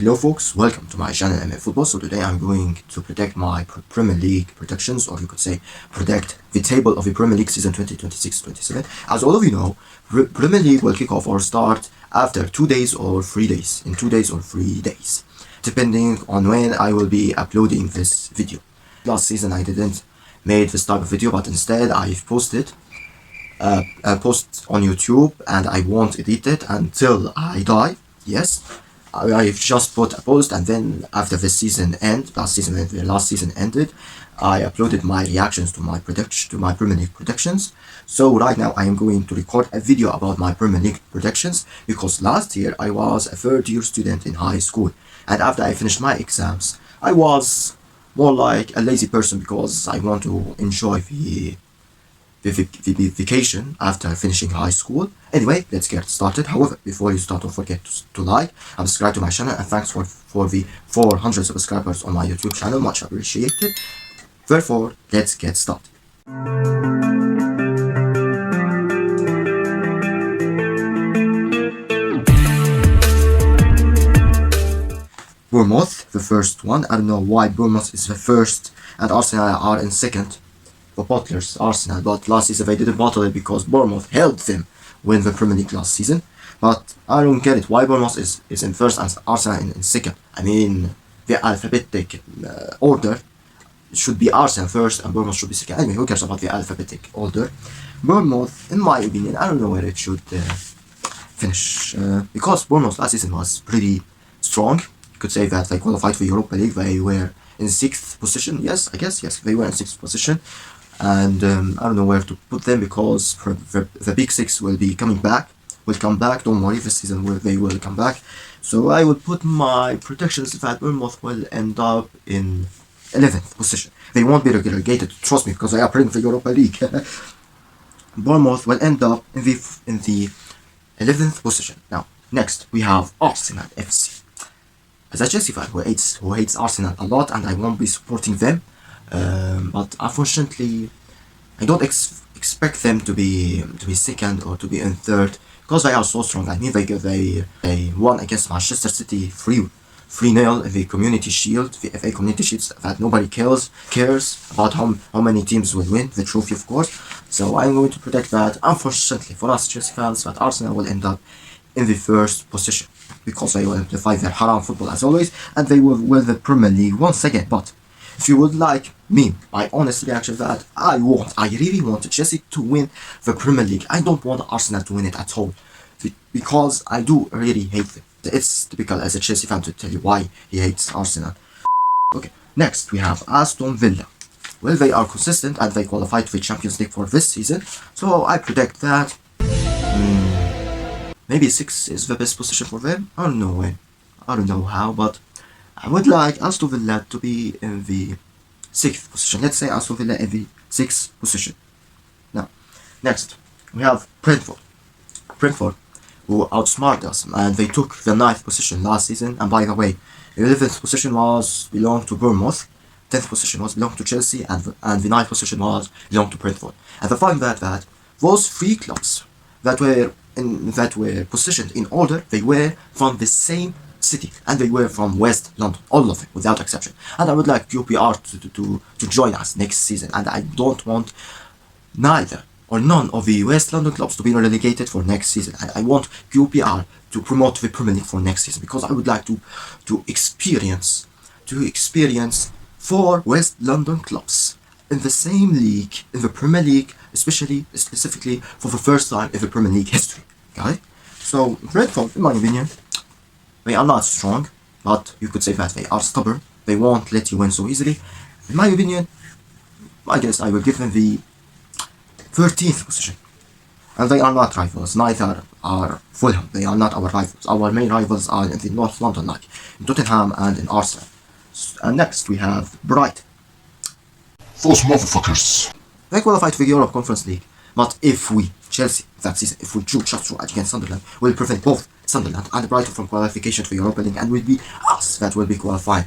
Hello folks, welcome to my channel MA Football. So today I'm going to predict my Premier League predictions, or you could say predict the table of the Premier League season 2026-27. As all of you know, Premier League will kick off or start after 2 days or 3 days, in 2 days or 3 days, depending on when I will be uploading this video. Last season I didn't made this type of video, but instead I've posted a post on YouTube and I won't edit it until I die. Yes, I've just put a post, and then after the season end, last season ended, I uploaded my reactions to my Premier League predictions. So right now I am going to record a video about my Premier League predictions, because last year I was a third year student in high school, and after I finished my exams I was more like a lazy person because I want to enjoy the vacation after finishing high school. Anyway, let's get started. However, before you start, don't forget to like and subscribe to my channel, and thanks for the 400 subscribers on my YouTube channel, much appreciated. Therefore, let's get started. Bournemouth, the first one. I don't know why Bournemouth is the first and Arsenal are in second. The bottlers, Arsenal, but last season they didn't bottle it because Bournemouth helped them win the Premier League last season. But I don't get it, why Bournemouth is in first and Arsenal in second. I mean, the alphabetic order should be Arsenal first and Bournemouth should be second. Anyway, who cares about the alphabetic order? Bournemouth, in my opinion, I don't know where it should finish, because Bournemouth last season was pretty strong. You could say that they qualified for Europa League. They were in 6th position. Yes, I guess, yes, they were in 6th position. And I don't know where to put them, because the big six will come back. Don't worry, this season they will come back. So I will put my predictions that Bournemouth will end up in 11th position. They won't be relegated, trust me, because they are playing for Europa League. Bournemouth will end up in the 11th position. Now, next we have Arsenal FC. As a Chelsea fan who hates Arsenal a lot, and I won't be supporting them. But unfortunately, I don't expect them to be second or to be in third, because they are so strong. I mean, they won against Manchester City 3-0 in the Community Shield, the FA Community Shield, that nobody cares about how many teams will win the trophy, of course. So I'm going to predict that, unfortunately for us Chelsea fans, that Arsenal will end up in the first position, because they will amplify their haram football as always, and they will win the Premier League once again. But if you would like me, my honest reaction that I really want Chelsea to win the Premier League. I don't want Arsenal to win it at all, because I do really hate them. It's typical as a Chelsea fan to tell you why he hates Arsenal. Okay, next we have Aston Villa. Well, they are consistent and they qualified for the Champions League for this season, so I predict that maybe 6 is the best position for them. I don't know when, I don't know how, but I would like Aston Villa to be in the 6th position. Let's say Aston Villa in the 6th position. Now, next we have Brentford. Brentford, who outsmarted us, and they took the 9th position last season. And by the way, the 11th position belonged to Bournemouth, 10th position belonged to Chelsea, and the 9th position belonged to Brentford. And the fact that those 3 clubs that were positioned in order, they were from the same city, and they were from West London, all of them without exception. And I would like QPR to join us next season, and I don't want neither or none of the West London clubs to be relegated for next season. I want QPR to promote the Premier League for next season, because I would like to experience 4 West London clubs in the same league, in the Premier League, specifically for the first time in the Premier League history. Okay? So Brentford, in my opinion, they are not strong, but you could say that they are stubborn. They won't let you win so easily. In my opinion, I guess I will give them the 13th position. And they are not rivals, neither are Fulham. They are not our rivals. Our main rivals are in the North London, like in Tottenham and in Arsenal. And next we have Brighton. Those motherfuckers. They qualified for the Europe Conference League, but if we, Chelsea, that season, if we drew just against Sunderland, we'll prevent both Sunderland and Brighton from qualification for Europa League, and will be us that will be qualifying.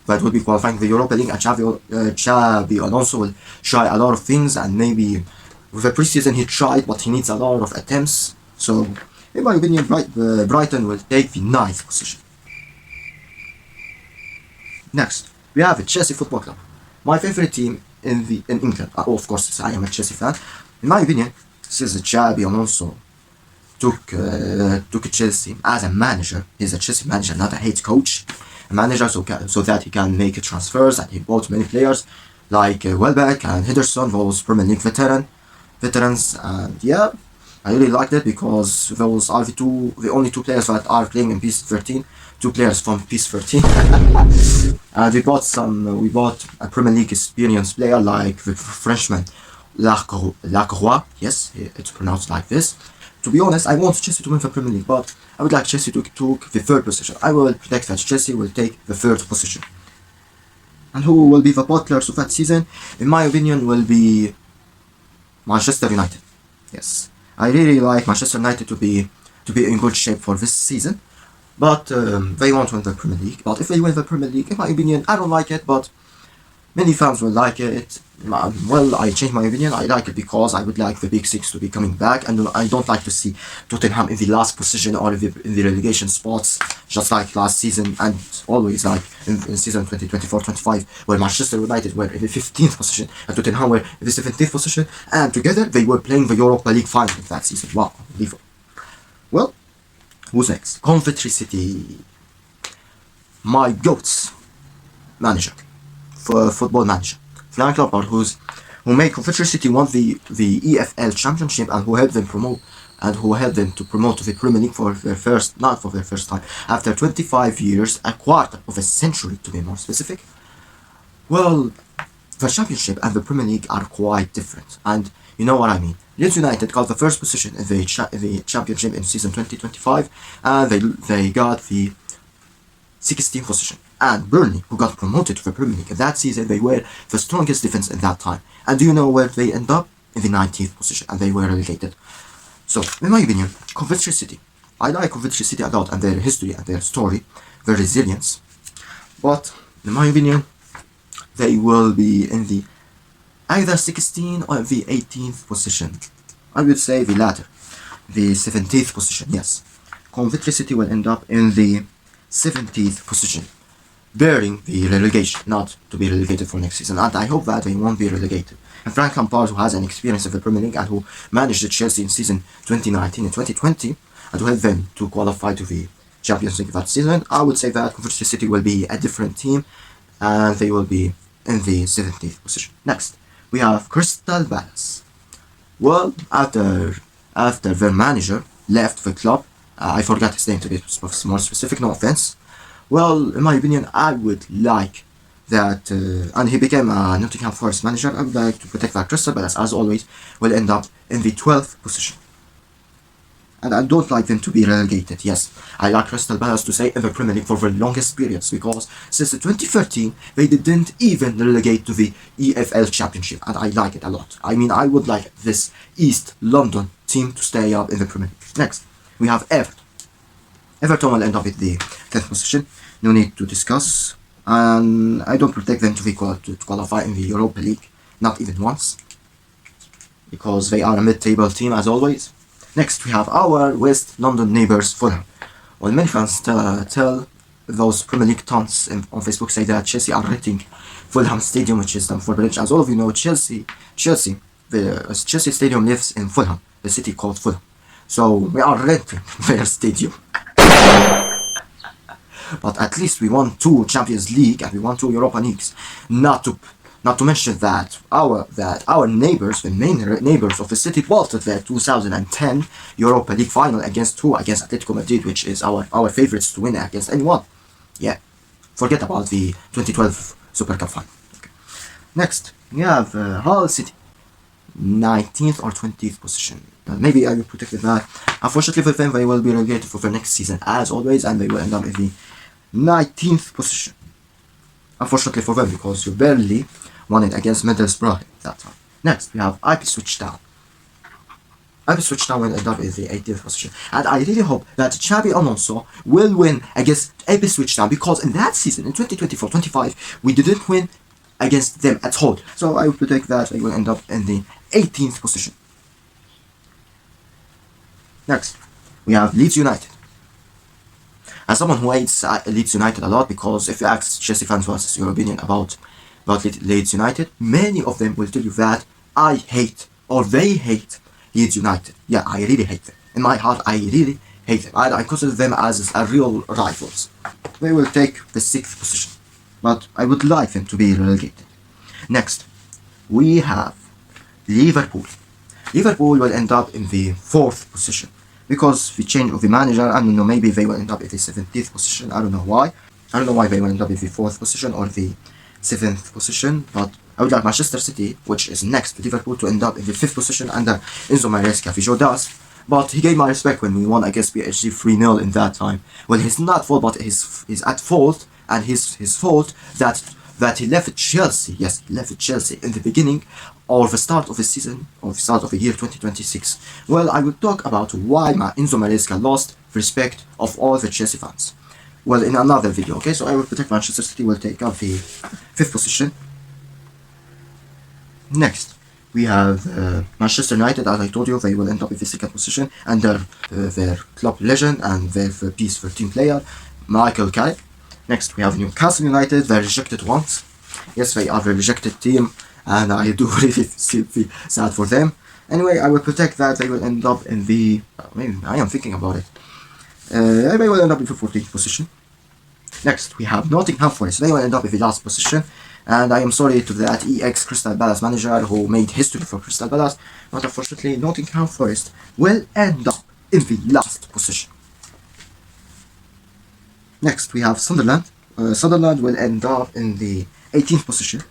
That will be qualifying for the Europa League, and Xabi Alonso will try a lot of things, and maybe with the preseason he tried, but he needs a lot of attempts. So, in my opinion, Brighton will take the 9th position. Next, we have Chelsea Football Club, my favorite team in England. Of course, I am a Chelsea fan. In my opinion, since Xabi Alonso took Chelsea as a manager, he's a Chelsea manager, not a head coach. A manager so that he can make transfers, and he bought many players like Welbeck and Henderson, those Premier League veterans, and yeah, I really liked it because those are the only two players that are playing in PES 13. Two players from PES 13. And we bought a Premier League experienced player like the Frenchman Lacroix. Yes, it's pronounced like this. To be honest, I want Chelsea to win the Premier League, but I would like Chelsea to take the third position. I will predict that Chelsea will take the third position. And who will be the butlers of that season? In my opinion, will be Manchester United. Yes, I really like Manchester United to be in good shape for this season, but they won't win the Premier League. But if they win the Premier League, in my opinion, I don't like it, but many fans will like it. Well, I changed my opinion. I like it because I would like the Big Six to be coming back, and I don't like to see Tottenham in the last position or in the relegation spots, just like last season and always like in season 2024-25, where Manchester United were in the 15th position and Tottenham were in the 17th position, and together they were playing the Europa League final in that season. Wow, unbelievable. Well, who's next? Coventry City. My GOAT's manager, for football manager, Frank Lampard, who made Coventry City won the EFL Championship, and who helped them to promote to the Premier League not for their first time, after 25 years, a quarter of a century to be more specific. Well, the Championship and the Premier League are quite different, and you know what I mean. Leeds United got the first position in the Championship in season 2025, and they got the 16th position. And Burnley, who got promoted to the Premier League in that season, they were the strongest defense in that time. And do you know where they end up? In the 19th position, and they were relegated. So, in my opinion, Coventry City, I like Coventry City a lot, and their history and their story, their resilience. But, in my opinion, they will be in the either 16th or the 18th position. I would say the latter. The 17th position, yes. Coventry City will end up in the 17th position, bearing the relegation, not to be relegated for next season, and I hope that they won't be relegated. And Frank Lampard, who has an experience of the Premier League and who managed Chelsea in season 2019 and 2020, and who helped them to qualify to the Champions League that season, I would say that Coventry City will be a different team, and they will be in the 17th position. Next, we have Crystal Palace. Well, after their manager left the club, I forgot his name to be more specific, no offense. Well, in my opinion, I would like that, and he became a Nottingham Forest manager. I would like to protect that Crystal Palace, as always, will end up in the 12th position. And I don't like them to be relegated. Yes, I like Crystal Palace to stay in the Premier League for the longest periods, because since 2013 they didn't even relegate to the EFL Championship, and I like it a lot. I mean, I would like this East London team to stay up in the Premier League. Next, we have Everton. Everton will end up at the 10th position. No need to discuss. And I don't predict them to qualify in the Europa League, not even once, because they are a mid-table team as always. Next, we have our West London neighbours, Fulham. Well, many fans tell those Premier League taunts on Facebook say that Chelsea are renting Fulham Stadium, which is Stamford Bridge. As all of you know, Chelsea Stadium lives in Fulham, the city called Fulham. So we are renting their stadium. But at least we won 2 Champions League and we won 2 Europa Leagues. Not to mention that our neighbours, the main neighbours of the city, vaulted their 2010 Europa League final against Atletico Madrid, which is our favourites to win against anyone. Yeah, forget about the 2012 Super Cup final. Okay. Next, we have Hull City, 19th or 20th position. Maybe I will predict that. Unfortunately for them, they will be relegated for the next season as always, and they will end up in the 19th position. Unfortunately for them, because you barely won it against Middlesbrough that time. Next, we have Ipswich Town. Ipswich Town will end up in the 18th position, and I really hope that Xabi Alonso will win against Ipswich Town, because in that season, in 2024-25, we didn't win against them at all. So I will predict that they will end up in the 18th position. Next, we have Leeds United. As someone who hates Leeds United a lot, because if you ask Chelsea fans what's your opinion about Leeds United, many of them will tell you that I hate, or they hate, Leeds United. Yeah, I really hate them. In my heart, I really hate them. I consider them as a real rivals. They will take the 6th position, but I would like them to be relegated. Next, we have Liverpool. Liverpool will end up in the 4th position because the change of the manager. I don't know, maybe they will end up in the 17th position. I don't know why. I don't know why they will end up in the 4th position or the 7th position, but I would like Manchester City, which is next to Liverpool, to end up in the 5th position under Enzo Maresca. He showed us, but he gave my respect when we won against PSG 3-0 in that time. Well, he's not fault, but he's at fault, and his fault that he left Chelsea. Yes, he left Chelsea in the beginning or the start of the season, or the start of the year 2026. Well, I will talk about why Enzo Maresca lost respect of all the Chelsea fans. Well, in another video, okay? So I will protect Manchester City, will take up the 5th position. Next, we have Manchester United. As I told you, they will end up in the 2nd position under their club legend and their PS13 player, Michael Carrick. Next, we have Newcastle United, the rejected ones. Yes, they are the rejected team, and I do really feel sad for them. Anyway, I will protect that. They will end up in the... maybe I am thinking about it. They will end up in the 14th position. Next, we have Nottingham Forest. They will end up in the last position. And I am sorry to that EX Crystal Palace manager who made history for Crystal Palace. But unfortunately, Nottingham Forest will end up in the last position. Next, we have Sunderland. Sunderland will end up in the 18th position,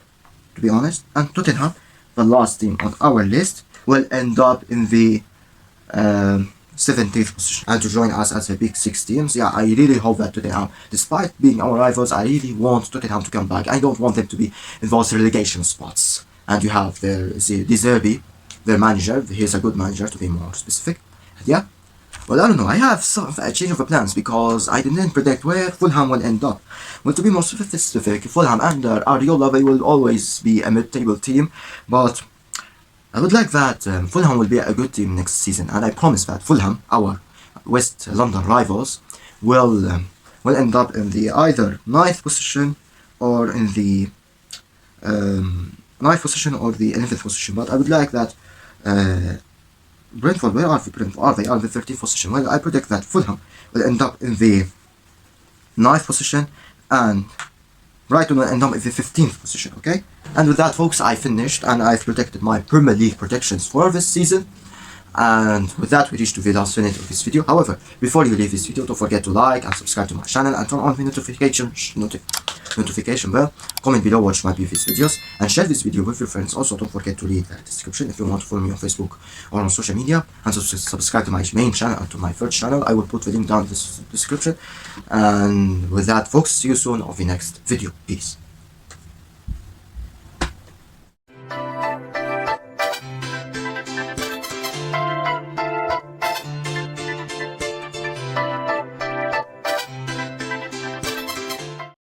to be honest. And Tottenham, the last team on our list, will end up in the 17th position. And to join us as the big 6 teams, yeah, I really hope that Tottenham, despite being our rivals, I really want Tottenham to come back. I don't want them to be in those relegation spots. And you have De Zerbi, their manager. He's a good manager, to be more specific. And yeah. Well, I don't know, I have a change of plans because I didn't predict where Fulham will end up. Well, to be more specific, Fulham under Areola, they will always be a mid-table team, but I would like that Fulham will be a good team next season, and I promise that Fulham, our West London rivals, will end up in the either 9th position or in the 9th position or the 11th position, but I would like that Brentford, where are the Brentford? Are they on the 13th position? Well, I predict that Fulham will end up in the 9th position and Brighton will end up in the 15th position, okay? And with that, folks, I finished and I've predicted my Premier League predictions for this season. And with that, we reached to the last minute of this video. However, before you leave this video, don't forget to like and subscribe to my channel and turn on the notification bell. Comment below, watch my previous videos, and share this video with your friends. Also, don't forget to read the description if you want to follow me on Facebook or on social media, and subscribe to my main channel and to my third channel. I will put the link down in the description. And with that, folks, see you soon on the next video. Peace.